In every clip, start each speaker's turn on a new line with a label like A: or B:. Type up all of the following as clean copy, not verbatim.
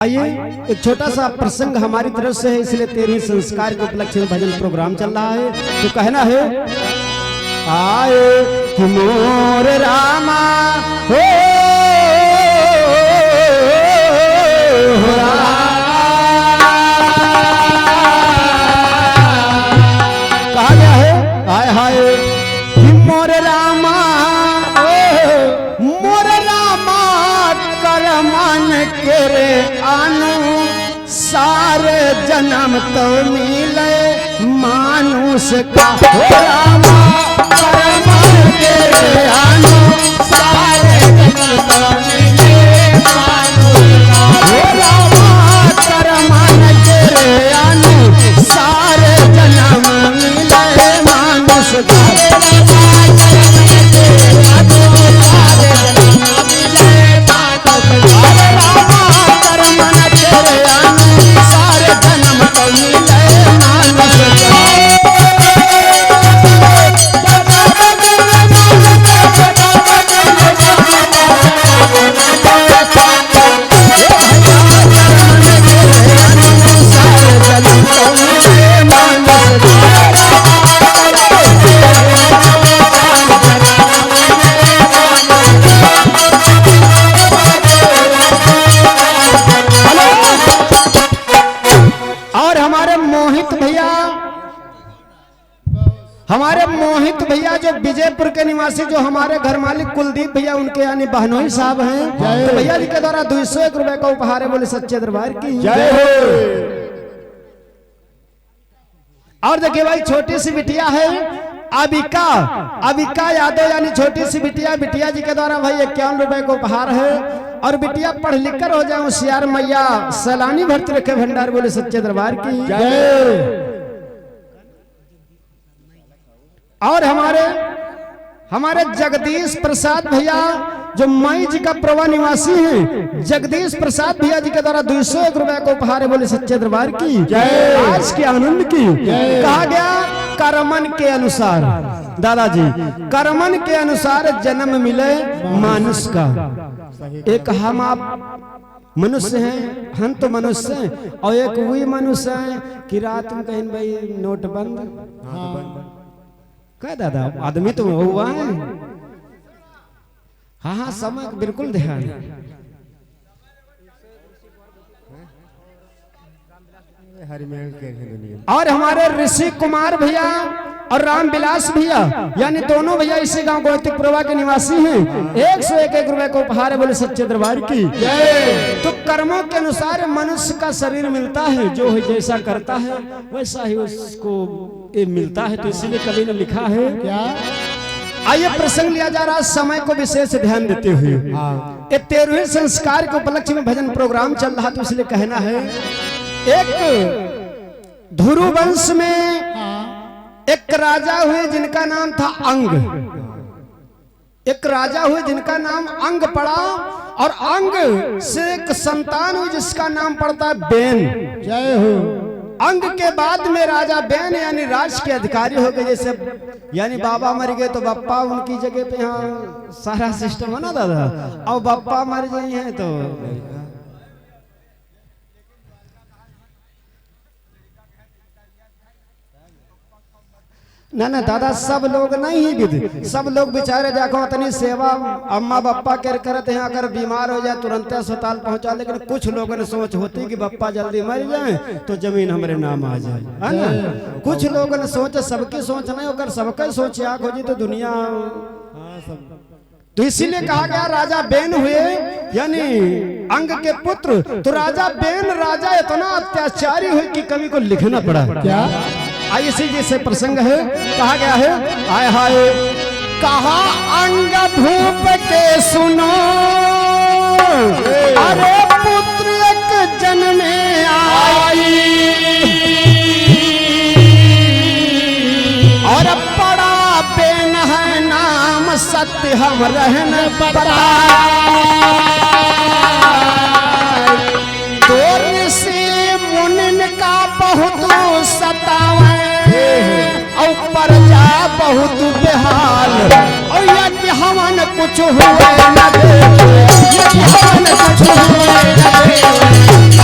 A: आइए एक छोटा सा प्रसंग हमारी तरफ से है, इसलिए 13 संस्कार के उपलक्ष्य में भजन प्रोग्राम चल रहा है। तो कहना है आए कि मोर रामा हो कहा गया है आए हाय कि मोर रामा मन के रे आनु सारे जन्म तो मिले मानुष का रामा मन के रे आनु सारे जन्म तो मिले मानुष का रामा मन के रे आनु सारे जन्म मिले मानुष का हमारे मोहित भैया जो विजयपुर के निवासी जो हमारे घर मालिक कुलदीप भैया उनके यानी बहनोई साहब हैं, तो भैया जी के द्वारा 201 रुपए का उपहार है। बोले सच्चे दरबार की जय हो। और देखिए भाई छोटी सी बिटिया है अबिका यादव यानी छोटी सी बिटिया जी के द्वारा भाई 51 रुपए का उपहार है। और बिटिया पढ़ लिख कर हो जाए होशियार मैया सैलानी भर्ती रखे भंडार। बोले सच्चे दरबार की जय। और हमारे जगदीश प्रसाद भैया जो मई जी का प्रवा निवासी हैं, जगदीश प्रसाद भैया जी के द्वारा 201 रुपए को उपहार है। बोले सच्चे दरबार की जय। आज के आनंद की कहा गया कर्मन के अनुसार दादाजी कर्मन के अनुसार जन्म मिले मानुष का। एक हम आप मनुष्य हैं, हम तो मनुष्य हैं, और एक वही मनुष्य हैं कि रात में कहीं भाई नोट बंद क्या दादा आदमी तो हुआ है। हाँ समय बिल्कुल ध्यान है। और हमारे ऋषि कुमार भैया और रामविलास भैया यानी दोनों भैया इसी गांव गौतिक प्रभा के निवासी हैं। 101 रुपए को उपहार है। बोले सच्चे दरबार की जय। तो कर्मों के अनुसार मनुष्य का शरीर मिलता है, जो जैसा करता है वैसा ही उसको ये मिलता है। तो इसीलिए कवि ने लिखा है क्या। आइए प्रसंग लिया जा रहा, समय को विशेष ध्यान देते हुए ये 13वें संस्कार के उपलक्ष्य में भजन प्रोग्राम चल रहा, तो इसलिए कहना है एक धुरु वंश में एक राजा हुए जिनका नाम था अंग। एक राजा हुए जिनका नाम अंग पड़ा, और अंग से एक संतान हुई जिसका नाम पड़ता है बेन। जय हो। अंग के बाद में राजा बेन यानी राज के अधिकारी हो गए। जैसे यानी बाबा मर गए तो बाप्पा उनकी जगह पे यहाँ सारा सिस्टम है ना दादा। और बाप्पा मर गए हैं तो ना दादा सब लोग नहीं विद, सब लोग बेचारे जाको इतनी सेवा अम्मा बप्पा करते हैं। अगर बीमार हो जाए तुरंत अस्पताल पहुंचा, लेकिन कुछ लोगों ने सोच होती कि बप्पा जल्दी मर जाए तो जमीन हमारे नाम आ जाए, है ना। कुछ लोगों ने सोच, सबकी सोच नहीं, अगर सबका सोच आग हो जाए तो दुनिया। तो इसीलिए कहा गया राजा बेन हुए यानी अंग के पुत्र। तो राजा बेन राजा इतना अत्याचारी हुए कि कवि को लिखना पड़ा क्या। इसी जैसे प्रसंग है, कहा गया है आय हाय कहा अंग भूप के सुनो अरे पुत्र एक जन्मे आई, और पड़ा बेन है नाम सत्य हम रहन पड़ा। तो ऋषि मुनिन का बहुत सतावे और प्रजा बहुत बेहाल, और यदि हवन कुछ हुए न दे, यदि हवन कुछ हुए न दे।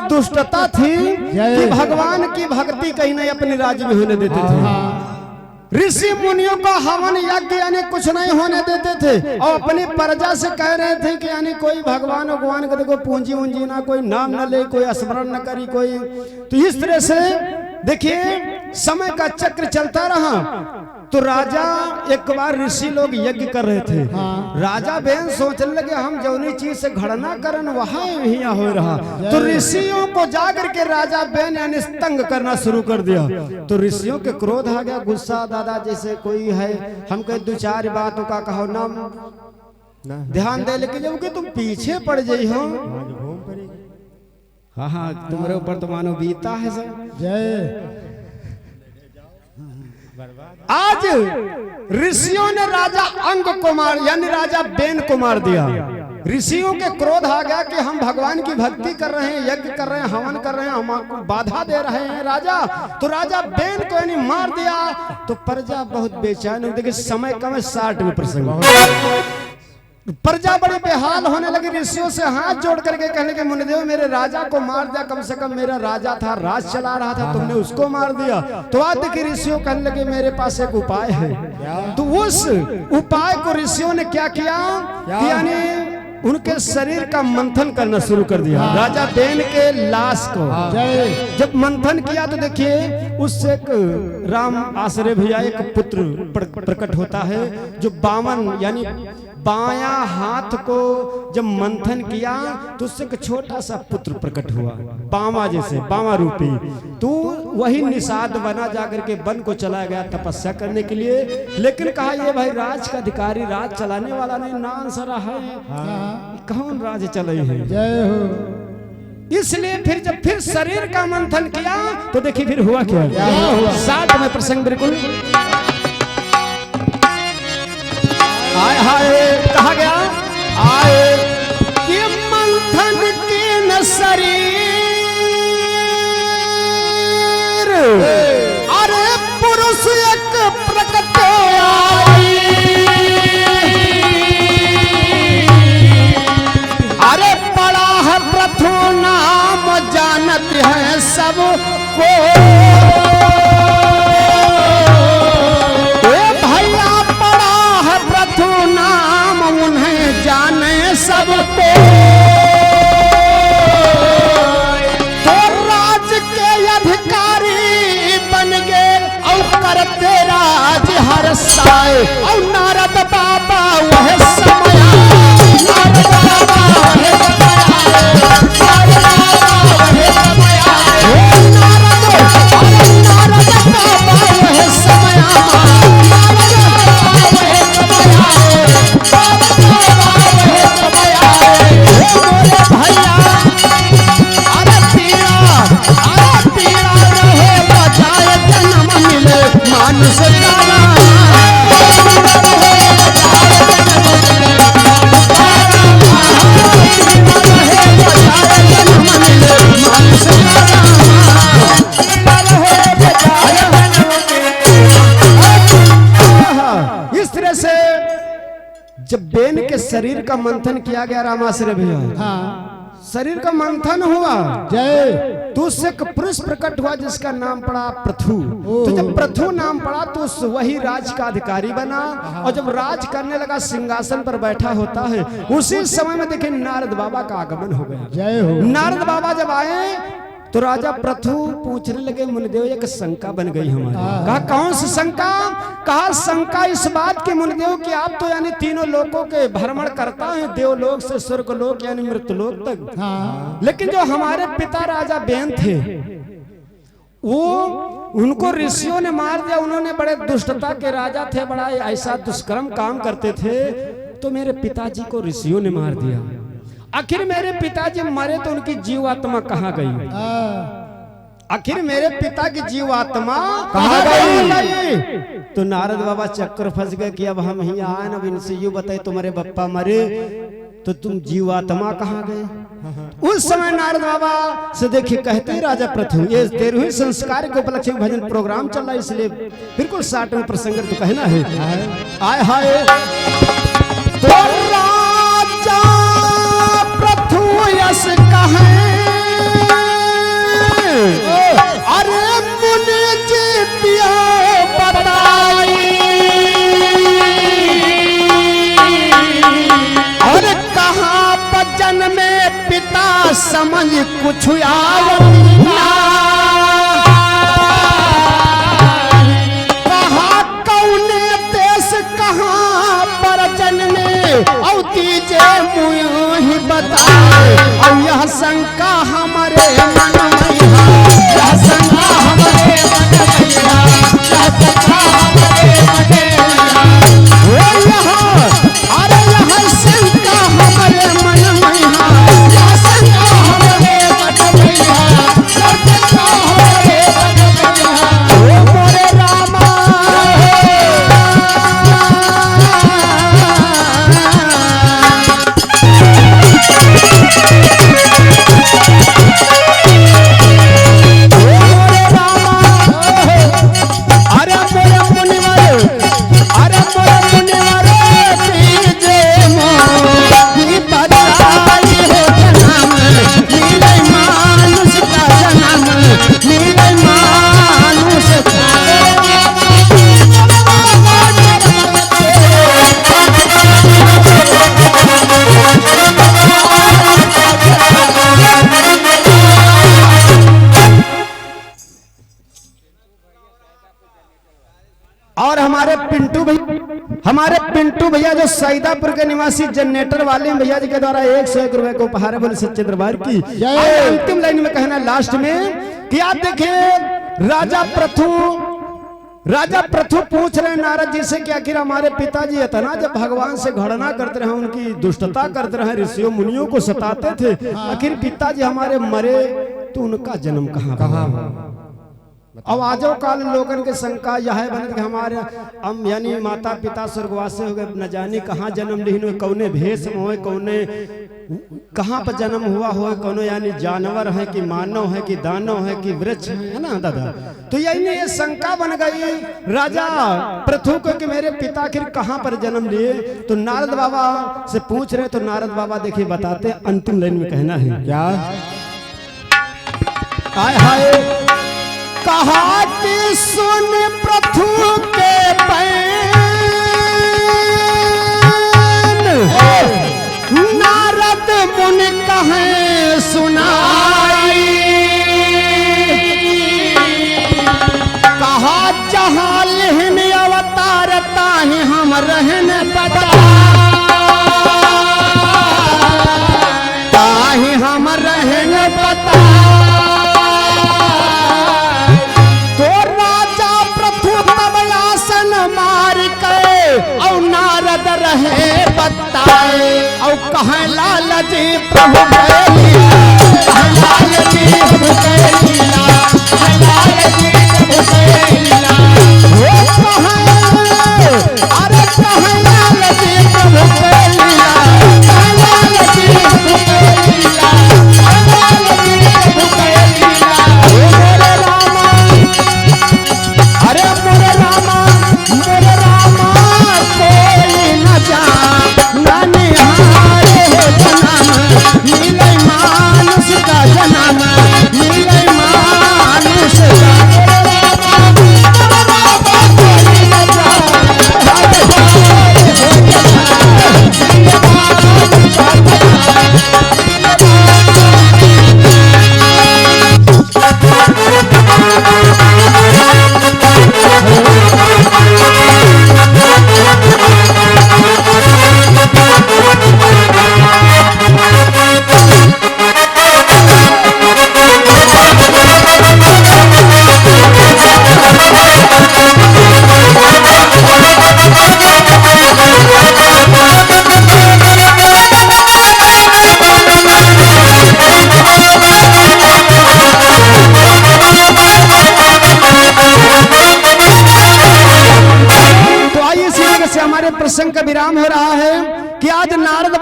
A: दुष्टता थी कि भगवान की भक्ति कहीं नहीं अपने राज्य में होने देते थे। ऋषि मुनियों को हवन यज्ञ यानी कुछ नहीं होने देते थे और अपनी प्रजा से कह रहे थे कि यानी कोई भगवान भगवान को देखो पूंजी उंजी ना, कोई नाम न ले, कोई स्मरण न करी कोई। तो इस तरह से देखिए समय का चक्र चलता रहा। तो राजा एक बार ऋषि लोग यज्ञ कर रहे थे। राजा बहन सोचने लगे हम जौनी चीज से घड़ना करन वहां हियां हो रहा। तो ऋषियों को जाकर के राजा बहन यानी तंग करना शुरू कर दिया। तो ऋषियों के क्रोध आ गया, गुस्सा, दादा जैसे कोई है हम कहे दो चार बातों का कहो नाम ध्यान दे, लेकिन जब कि तुम पीछे पड़ जाई हो। हाँ हाँ तुम्हारे ऊपर तो मानो बीता है सर। जय आज ऋषियों ने राजा अंग को मार यानी राजा बेन को मार दिया। ऋषियों के क्रोध आ गया कि हम भगवान की भक्ति कर रहे हैं, यज्ञ कर रहे हैं, हवन कर रहे हैं, हमको बाधा दे रहे हैं राजा। तो राजा बेन को यानी मार दिया। तो प्रजा बहुत बेचैन हुई। देखिए समय कम है, 60 में प्रसंग। प्रजा बड़ी बेहाल होने लगी। ऋषियों से हाथ जोड़ करके कहने के मुनिदेव मेरे राजा को मार दिया, कम से कम मेरा राजा था, राज चला रहा था, तुमने उसको मार दिया। तो आज देखिए ऋषियों कहने लगे मेरे पास एक उपाय है। तो उस उपाय को ऋषियों ने क्या किया कि यानी उनके शरीर का मंथन करना शुरू कर दिया। राजा बेन के लाश को जब मंथन किया तो देखिए उससे एक राम आश्रय भैया एक पुत्र प्रकट होता है जो बामन यानी बाया हाथ को जब मंथन किया तो उससे एक छोटा सा पुत्र प्रकट हुआ, बामा जैसे बामा रूपी। तो वही निषाद बना जाकर के वन को चला गया तपस्या करने के लिए। लेकिन कहा ये भाई राज का अधिकारी, राज चलाने वाला नहीं, नान सरा है, कौन राज चले है। जय हो। इसलिए फिर जब फिर शरीर का मंथन किया तो देखिए फिर हुआ क्या हुआ। 60 में प्रसंग बिल्कुल आए हाय कहा गया आए कि मंथन की न शरीर अरे पुरुष एक प्रकट आई। अरे बड़ा है प्रथु नाम जानत है सबको। सबको तो राज के अधिकारी बन गए और करते राज हर साए। और नारद बाबा वह समय नारद बाबा वह जब बेन के शरीर का मंथन किया गया रामाश्रय भैया। हाँ। शरीर का मंथन हुआ जय तो उससे एक पुरुष प्रकट हुआ जिसका नाम पड़ा प्रथु। तो जब प्रथु नाम पड़ा तो वही राज का अधिकारी बना और जब राज करने लगा सिंहासन पर बैठा होता है। उसी समय में देखिए नारद बाबा का आगमन हो गया। जय हो। नारद बाबा जब आए तो राजा प्रथु पूछने लगे मुनिदेव एक शंका बन गई हमारी। कहा कौन सी शंका? कहा शंका इस बात के मुनिदेव कि आप तो यानी तीनों लोकों के भ्रमण करता है, देवलोक से स्वर्गलोक यानी मृत्युलोक तक। लेकिन जो हमारे पिता राजा बेन थे वो उनको ऋषियों ने मार दिया। उन्होंने बड़े दुष्टता के राजा थे, बड़ा ऐसा दुष्कर्म काम करते थे। तो मेरे पिताजी को ऋषियों ने मार दिया। आखिर मेरे पिताजी मरे तो उनकी जीवात्मा कहाँ गई? आखिर मेरे पिता की जीवात्मा कहाँ गई? तो नारद बाबा चक्कर फंस गए कि अब हम ही आए ना, इनसे यूं बताए तुम्हारे बप्पा मरे तो तुम जीवात्मा कहाँ गए? उस समय नारद बाबा से देखिए कहते राजा प्रथु ये 13वें संस्कार के उपलक्ष्य में भजन प्रोग्राम चल रहा है, इसलिए बिल्कुल 60वें प्रसंग तो कहना है आय हाय। तो राजा प्रथु यश कहे कुछ आवत ना कहा कौने देश कहाँ पर जन्मे औती जे मुँह ही बताए और यह शंका हमारे मन में यह शंका हमारे मन में यह शंका हमारे मन में अरे यह शंका हमारे मन में यह शंका हमारे मन में यह शंका हमारे मन में ओ मोरे रामा और हमारे पिंटू भैया जो सईदापुर के निवासी जनरेटर वाले हैं भैया जी के द्वारा 101 रुपए को उपहार है। बोले सच्चे दरबार की अंतिम लाइन में कहना लास्ट में कि आप देखिए राजा प्रथु पूछ रहे नारद जी से कि आखिर हमारे पिताजी इतना जब भगवान से घड़ना करते रहे उनकी दुष्टता करते रहे ऋषियों मुनियों को सताते थे आखिर पिताजी हमारे मरे तो उनका जन्म कहाँ अब आजो काल लोगन के शंका यह है बन हमारे हम यानी माता पिता स्वर्गवासी हो गए न जाने कहाँ जन्म लिहिन कौने भेष में हो कौने कहाँ पर जन्म हुआ हो कौनो यानी जानवर है कि मानव है कि दानव है कि वृक्ष है ना दादा। तो यही ये शंका बन गई राजा पृथु को कि मेरे पिता आखिर कहाँ पर जन्म लिए। तो नारद बाबा से पूछ रहे तो नारद बाबा देखिए बताते अंतिम लाइन में कहना है क्या आय हाय कहा कि सुन पृथु के बैन नारद मुनि कहे सुनाई कहा जहाँ लिहन अवतार ताहि हम रहन बता ताहि हम रहन बता मार के और नारद रहे बताए और कहाँ लाल जी प्रभु लाल जी लीला लाल जी लीला अरे कहाँ लाल जी प्रभु लीला लाल जी लीला लाल जी लीला मोरे रामा अरे मोरे रामा कोई न जान हारे जन्म मिले मानुष का जन्म मिले मानुष प्रसंग का विराम हो रहा है कि आज नारद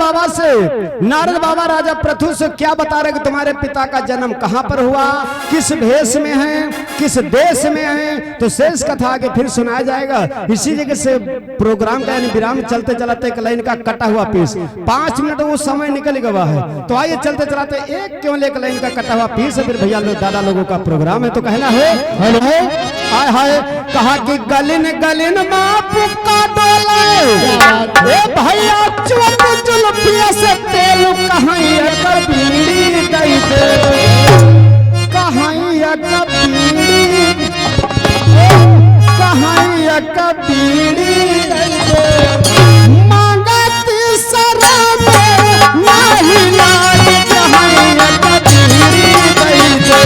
A: बाबा राजा पृथु से क्या बता रहे कि तुम्हारे पिता का जन्म कहां पर हुआ किस भेष में है किस देश में हैं, तो शेष कथा आगे फिर सुनाया जाएगा। इसी जगह से प्रोग्राम का यानी विराम चलते चलाते एक लाइन का कटा हुआ पीस 5 मिनट वो समय निकल गया है, तो आइए चलते चलाते एक केवल एक लाइन का कटा हुआ पीस है, फिर भैया लोग दादा लोगों का प्रोग्राम है। तो कहना है आय हाय कहा कि गलिन गलिन मापू का डोले ए भैया चुप जुल्फिया से तेल कहाँ कर बीड़ी दई दे, कहाँ का बीड़ी, कहाँ का बीड़ी दई दे, मांगती शराब नहीं लाल, कहाँ का बीड़ी दई दे।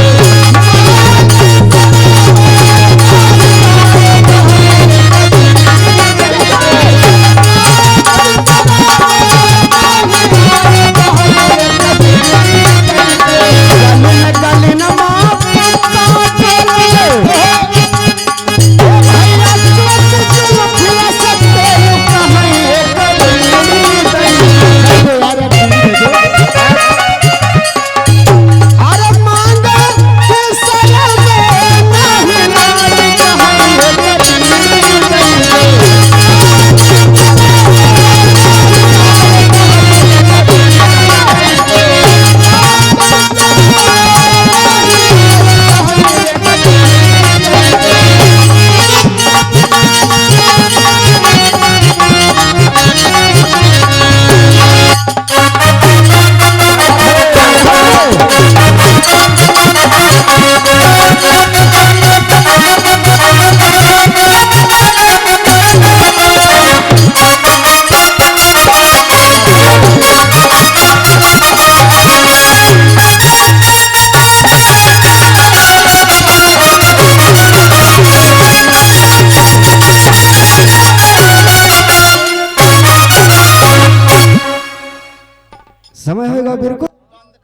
A: समय होगा बिल्कुल।